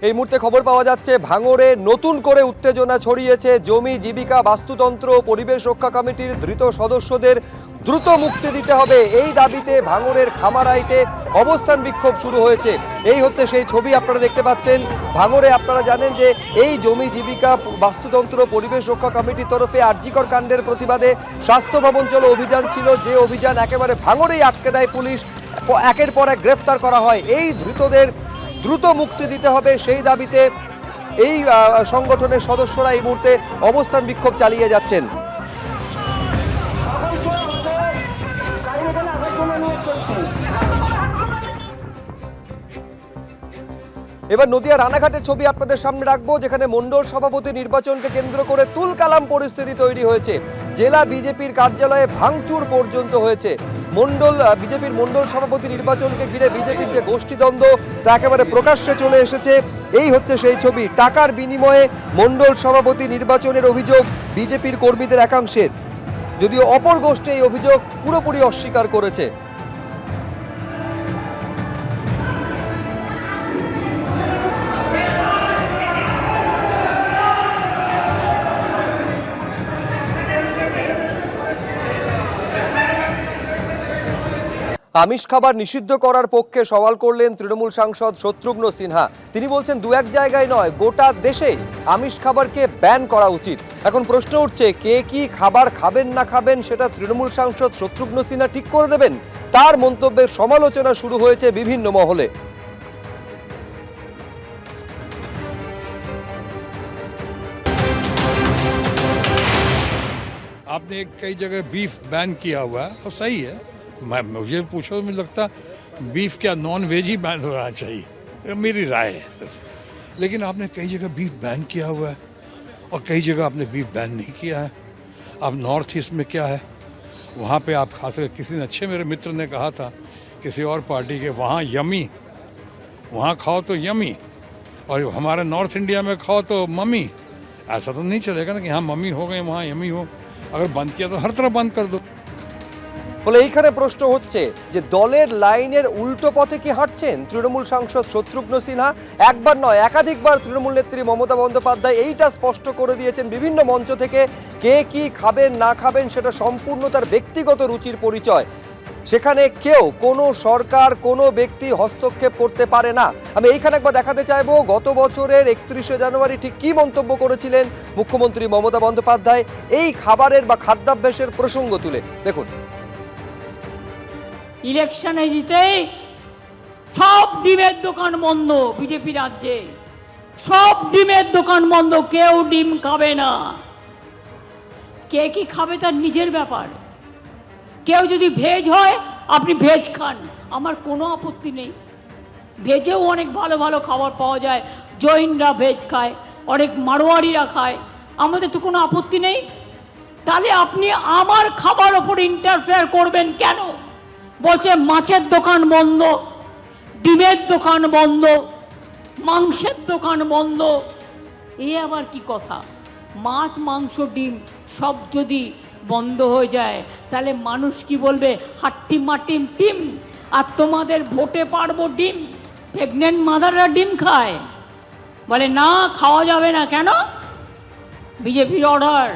এই মুহূর্তে খবর পাওয়া যাচ্ছে ভাঙড়ে নতুন করে উত্তেজনা ছড়িয়েছে। জমি জীবিকা বাস্তুতন্ত্র পরিবেশ রক্ষা কমিটির ধৃত সদস্যদের দ্রুত মুক্তি দিতে হবে এই দাবিতে ভাঙড়ের খামারাইতে অবস্থান বিক্ষোভ শুরু হয়েছে। এই হচ্ছে সেই ছবি আপনারা দেখতে পাচ্ছেন। ভাঙড়ে আপনারা জানেন যে এই জমি জীবিকা বাস্তুতন্ত্র পরিবেশ রক্ষা কমিটির তরফে আরজিকর কাণ্ডের প্রতিবাদে স্বাস্থ্য ভবন চলো অভিযান ছিল, যে অভিযান একেবারে ভাঙড়েই আটকে দেয় পুলিশ। একের পর এক গ্রেফতার করা হয়। এই ধৃতদের দ্রুত মুক্তি দিতে হবে সেই দাবিতে এই সংগঠনের সদস্যরা এই মুহূর্তে অবস্থান বিক্ষোভ চালিয়ে যাচ্ছেন। এবার নদিয়া রানাঘাটের ছবি আপনাদের সামনে রাখবো, যেখানে মণ্ডল সভাপতি নির্বাচনকে কেন্দ্র করে তুলকালাম পরিস্থিতি তৈরি হয়েছে। জেলা বিজেপির কার্যালয়ে ভাঙচুর পর্যন্ত হয়েছে। বিজেপির মণ্ডল সভাপতি নির্বাচনকে ঘিরে বিজেপির যে গোষ্ঠীদ্বন্দ্ব তা একেবারে প্রকাশ্যে চলে এসেছে। এই হচ্ছে সেই ছবি। টাকার বিনিময়ে মণ্ডল সভাপতি নির্বাচনের অভিযোগ বিজেপির কর্মীদের একাংশের, যদিও অপর গোষ্ঠী এই অভিযোগ পুরোপুরি অস্বীকার করেছে। আমিষ খাবার নিষিদ্ধ করার পক্ষে সওয়াল করলেন তৃণমূল সাংসদ শত্রুঘ্ন সিনহা। তিনি বলছেন দু এক জায়গায় নয়, গোটা দেশে আমিষ খাবারকে ব্যান করা উচিত। এখন প্রশ্ন উঠছে, কে কি খাবার খাবেন না খাবেন সেটা তৃণমূল সাংসদ শত্রুঘ্ন সিনহা ঠিক করে দেবেন। তার মন্তব্যের সমালোচনা শুরু হয়েছে বিভিন্ন মহলে। आपने कई जगह बीफ बैन किया हुआ है और सही है। मुझे पूछो, मुझे लगता बीफ क्या नॉन वेज ही बैन होना चाहिए, मेरी राय है सिर्फ। लेकिन आपने कई जगह बीफ बैन किया हुआ है और कई जगह आपने बीफ बैन नहीं किया है। अब नॉर्थ ईस्ट में क्या है, वहाँ पे आप खा सकते। किसी ने अच्छे मेरे मित्र ने कहा था किसी और पार्टी के, वहाँ यमी, वहाँ खाओ तो यमी, और हमारे नॉर्थ इंडिया में खाओ तो मम्मी। ऐसा तो नहीं चलेगा ना कि यहाँ मम्मी हो गए वहाँ यमी हो। अगर बंद किया तो हर तरफ बंद कर दो। বলে এইখানে প্রশ্ন হচ্ছে যে দলের লাইনের উল্টো পথে কি হাঁটছেন তৃণমূল সাংসদ শত্রুঘ্ন সিনহা? একবার নয়, একাধিকবার তৃণমূল নেত্রী মমতা বন্দ্যোপাধ্যায় এইটা স্পষ্ট করে দিয়েছেন বিভিন্ন মঞ্চ থেকে। কে কি খাবেন না খাবেন সেটা সম্পূর্ণ তার ব্যক্তিগত রুচির পরিচয়। সেখানে কেউ, কোনো সরকার, কোনো ব্যক্তি হস্তক্ষেপ করতে পারে না। আমি এইখানে একবার দেখাতে চাইবো গত বছরের 31শে জানুয়ারি ঠিক কি মন্তব্য করেছিলেন মুখ্যমন্ত্রী মমতা বন্দ্যোপাধ্যায় এই খাবারের বা খাদ্যাভ্যাসের প্রসঙ্গ তুলে। দেখুন, ইলেকশনে জিতেই সব ডিমের দোকান বন্ধ বিজেপি রাজ্যে, সব ডিমের দোকান বন্ধ, কেউ ডিম খাবে না। কে কি খাবে তার নিজের ব্যাপার। কেউ যদি ভেজ হয় আপনি ভেজ খান, আমার কোনো আপত্তি নেই। ভেজেও অনেক ভালো ভালো খাবার পাওয়া যায়, জৈনরা ভেজ খায়, অনেক মারোয়ারিরা খায়, আমাদের তো কোনো আপত্তি নেই। তাহলে আপনি আমার খাবার ওপর ইন্টারফেয়ার করবেন কেন? বলছে মাছের দোকান বন্ধ, ডিমের দোকান বন্ধ, মাংসের দোকান বন্ধ। এ আবার কি কথা? মাছ, মাংস, ডিম সব যদি বন্ধ হয়ে যায় তাহলে মানুষ কি বলবে? হাট্টি মাটিম টিম। আর তোমাদের ভোটে পারবো ডিম। প্রেগনেন্ট মাদাররা ডিম খায়, বলে না খাওয়া যাবে না। কেন? বিজেপির অর্ডার।